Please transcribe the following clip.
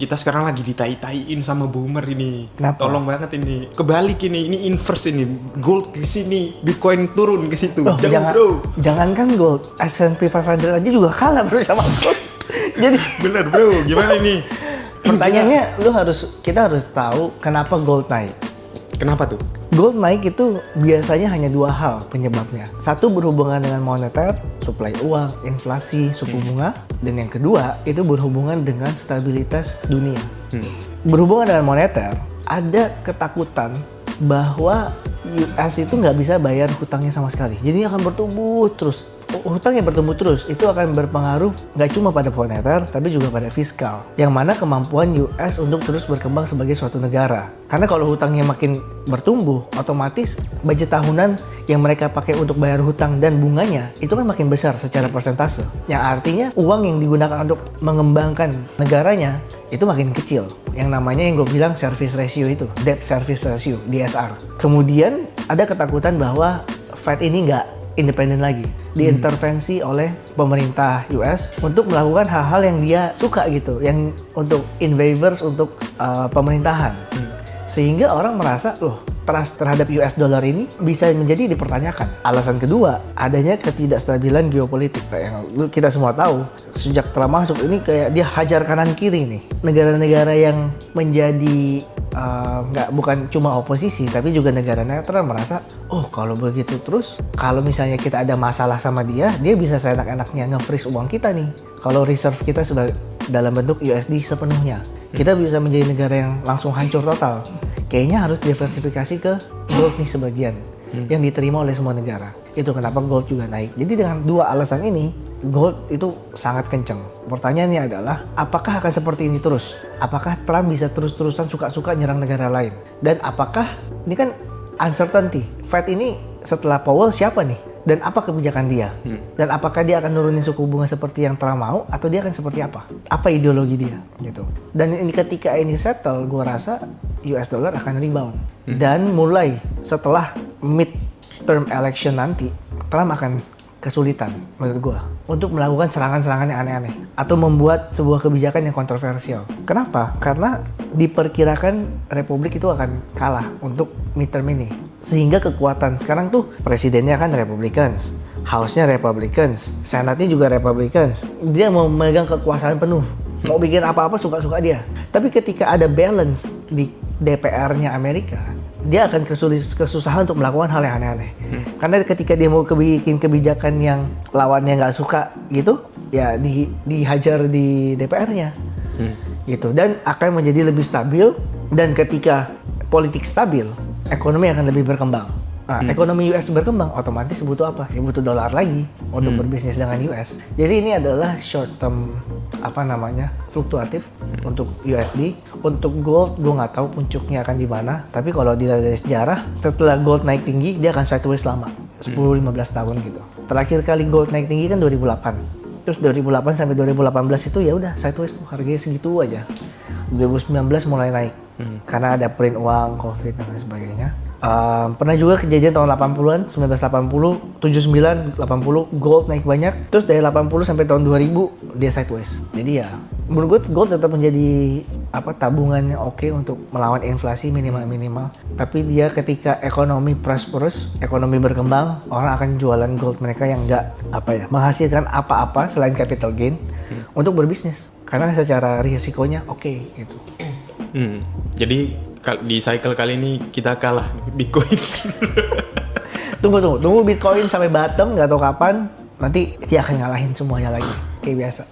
Kita sekarang lagi ditai-taiin sama boomer ini. Kenapa? Tolong banget ini. Kebalik ini inverse ini. Gold ke sini, Bitcoin turun ke situ. Oh, Bro. Jangankan gold, S&P 500 aja juga kalah bro sama gold. Jadi Bener bro, gimana ini? pertanyaannya kita harus tahu kenapa gold naik. Kenapa tuh? Gold naik itu biasanya hanya dua hal penyebabnya. Satu berhubungan dengan moneter, suplai uang, inflasi, suku bunga. Dan yang kedua itu berhubungan dengan stabilitas dunia. Berhubungan dengan moneter, ada ketakutan bahwa US itu nggak bisa bayar hutangnya sama sekali. Jadi akan bertumbuh terus. Hutang yang bertumbuh terus itu akan berpengaruh nggak cuma pada moneter tapi juga pada fiskal, yang mana kemampuan US untuk terus berkembang sebagai suatu negara. Karena kalau hutangnya makin bertumbuh, otomatis budget tahunan yang mereka pakai untuk bayar hutang dan bunganya itu kan makin besar secara persentase, yang artinya uang yang digunakan untuk mengembangkan negaranya itu makin kecil, yang namanya yang gue bilang service ratio itu, debt service ratio, DSR. Kemudian ada ketakutan bahwa Fed ini nggak independen lagi, diintervensi oleh pemerintah US untuk melakukan hal-hal yang dia suka gitu, yang untuk in favors untuk pemerintahan. Sehingga orang merasa, loh, trust terhadap US dollar ini bisa menjadi dipertanyakan. Alasan kedua, adanya ketidakstabilan geopolitik. Yang kita semua tahu, sejak Trump masuk ini kayak dia hajar kanan kiri nih. Negara-negara yang menjadi bukan cuma oposisi tapi juga negara netral merasa, oh kalau begitu terus, kalau misalnya kita ada masalah sama dia bisa seenak-enaknya nge-freeze uang kita nih. Kalau reserve kita sudah dalam bentuk USD sepenuhnya, kita bisa menjadi negara yang langsung hancur total. Kayaknya harus diversifikasi ke gold nih sebagian yang diterima oleh semua negara. Itu kenapa gold juga naik. Jadi dengan dua alasan ini, gold itu sangat kencang. Pertanyaannya adalah, apakah akan seperti ini terus? Apakah Trump bisa terus-terusan suka-suka nyerang negara lain? Dan apakah, ini kan uncertainty, Fed ini setelah Powell siapa nih? Dan apa kebijakan dia? Dan apakah dia akan nurunin suku bunga seperti yang Trump mau? Atau dia akan seperti apa? Apa ideologi dia? Gitu. Dan ini ketika ini settle, gue rasa US dollar akan rebound. Dan mulai setelah mid-term election nanti, Trump akan kesulitan menurut gue untuk melakukan serangan-serangan yang aneh-aneh atau membuat sebuah kebijakan yang kontroversial. Kenapa? Karena diperkirakan Republik itu akan kalah untuk midterm ini, sehingga kekuatan sekarang tuh presidennya kan Republicans, House-nya Republicans, Senate-nya juga Republicans. Dia mau memegang kekuasaan penuh, mau bikin apa-apa suka-suka dia. Tapi ketika ada balance di DPR-nya Amerika, dia akan kesusahan untuk melakukan hal yang aneh-aneh. Karena ketika dia mau bikin kebijakan yang lawannya nggak suka gitu, ya dihajar di DPR-nya. Gitu. Dan akan menjadi lebih stabil, dan ketika politik stabil, ekonomi akan lebih berkembang. Nah, ekonomi US berkembang, otomatis butuh apa? Ya butuh dolar lagi untuk berbisnis dengan US. Jadi ini adalah short term fluktuatif untuk USD. Untuk gold, gue nggak tahu puncaknya akan di mana. Tapi kalau dilihat dari sejarah, setelah gold naik tinggi, dia akan sideways lama, 10-15 tahun gitu. Terakhir kali gold naik tinggi kan 2008. Terus 2008 sampai 2018 itu ya udah sideways tuh, harganya segitu aja. 2019 mulai naik karena ada print uang, COVID dan lain sebagainya. Pernah juga kejadian tahun 80-an, 1980, 79, 80, gold naik banyak. Terus dari 80 sampai tahun 2000 dia sideways. Jadi ya menurut gue gold tetap menjadi tabungan yang oke untuk melawan inflasi minimal. Tapi dia ketika ekonomi prosperous, ekonomi berkembang, orang akan jualan gold mereka yang nggak menghasilkan apa-apa selain capital gain untuk berbisnis. Karena secara risikonya oke gitu. Jadi di cycle kali ini kita kalah Bitcoin. Tunggu Bitcoin sampai bottom, nggak tahu kapan. Nanti dia akan ngalahin semuanya lagi kayak biasa.